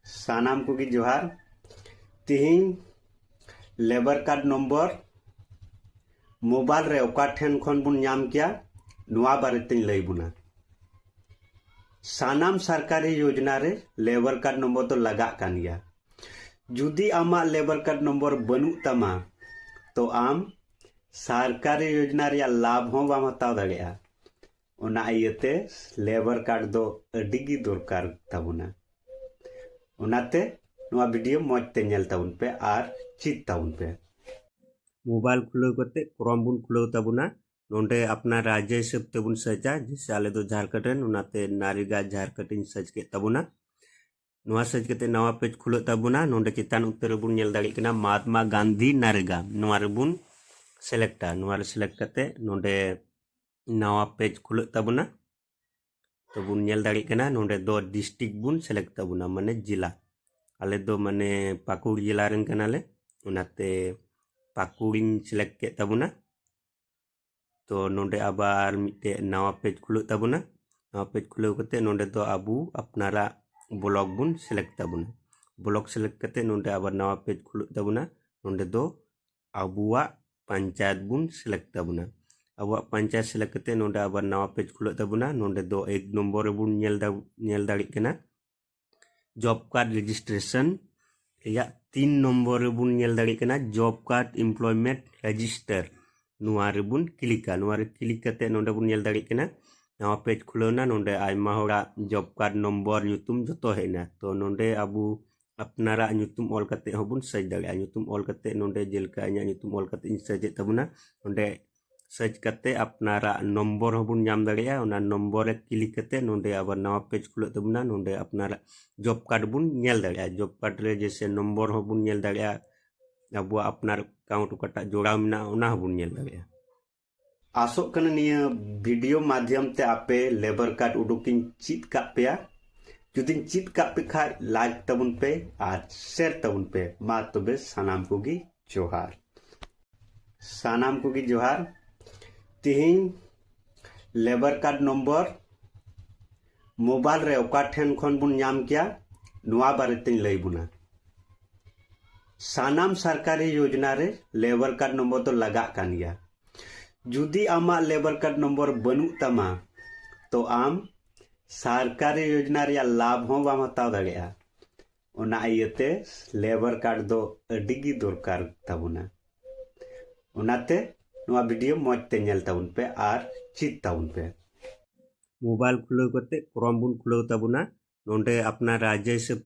सानाम कोगी जोहार तिहिं labour card number mobile रे ओका ठेन खन बुन नाम किया नुआ बारे तिन लई बुना सानाम सरकारी योजना रे लेबर कार्ड नम्बर तो लगा कान गया जुदी आमा लेबर कार्ड नम्बर बनू तमा तो आम सरकारी योजना रे लाभ हो बाम हताव दाड़ेया ओना इयते लेबर कार्ड दो अडिगी दरकार ताबुना ओनाते नुआ वीडियो मौजते नेल ताबुन पे आर चित ताबुन पे मोबाइल खुले करते क्रोम बुन खुले ताबुना नोंडे अपना राज्य हिसाब तेबुन सजा जैसे आले दो झारखंड रेन उनाते नारीगाज झारखंड इन सज के ताबुना नुआ सज के नवा पेज खुले ताबुना नोंडे चितान उत्तर बुन नेल दाड़ी कना महात्मा गांधी नारेगा नुआ रे बुन सेलेक्टा नुआ रे सेलेक्ट करते नोंडे नवा पेज खुले ताबुना तो बुन नेल दाड़ी कना नोंडे दो डिस्ट्रिक्ट बुन सेलेक्ट ताबुना माने जिला आले दो माने पाकुड़ जिला रेन कनाले उनाते पाकुड़िन सेलेक्ट के ताबुना तो नोंडे आबार मिटे नवा पेज खुले ताबुना नवा पेज खुले करते नोंडे दो आबू अपनारा ब्लॉक बुन सेलेक्ट ताबुना ब्लॉक सेलेक्ट करते नोंडे आबार नवा पेज खुले ताबुना नोंडे दो आबुआ पंचायत बुन सेलेक्ट ताबुना आबुआ पंचायत सेलेक्ट करते नोंडे आबार नवा पेज खुले ताबुना नोंडे दो एक नंबर बुन नेल दाड़ी कना जॉब कार्ड रजिस्ट्रेशन या 3 नंबर बुन नेल दाड़ी कना जॉब कार्ड एम्प्लॉयमेंट रजिस्टर नुआ रे बुन क्लिका नुआ रे क्लिक करते नोंडे बुन नेल दाड़ी कना नवा पेज खुलेना नोंडे आयमा होड़ा जॉब कार्ड नंबर ᱧᱩᱛᱩᱢ जतो हेना तो नोंडे आबू अपनारा ᱧᱩᱛᱩᱢ ऑल करते हबुन सज दाड़िया ᱧᱩᱛᱩᱢ ऑल करते नोंडे जेलका इᱧा ᱧᱩᱛᱩᱢ ऑल करते इन सज तबुना नोंडे सज करते अपनारा नंबर हबुन नाम दाड़िया ओना नंबर रे क्लिक करते नोंडे आबार नवा पेज खुले तबुना नोंडे अपनारा जॉब कार्ड बुन नेल दाड़िया जॉब कार्ड रे जैसे नंबर हबुन नेल दाड़िया आबू अपनार अकाउंट कटा जोड़ाव मेना ओना हबुन नेल दाड़िया आसोक कन निया वीडियो माध्यम ते आपे लेबर कार्ड उडुकिन चित का पेया जुदिन चित का पे खा लाइक तबुन पे आर शेयर तबुन पे मा तबे सानाम कोगी जोहार सानाम कोगी जोहार तिहिं लेबर कार्ड नंबर मोबाइल रे ओका ठेन खन बुन नाम किया नुआ बारे तिन लई बुना सानाम सरकारी योजना रे लेबर कार्ड नंबर तो लगा कान गया जुदी आमा लेबर कार्ड नंबर बनू तमा तो आम सरकारी योजना रे लाभ हो बाम हताव दाड़ेया ओना इयते लेबर कार्ड दो अडिगी दरकार ताबुना ओनाते नुआ वीडियो मौजते नेल ताबुन पे आर चित ताबुन पे मोबाइल खुले करते क्रोम बुन खुले ताबुना नोंडे अपना राज्य हिसाब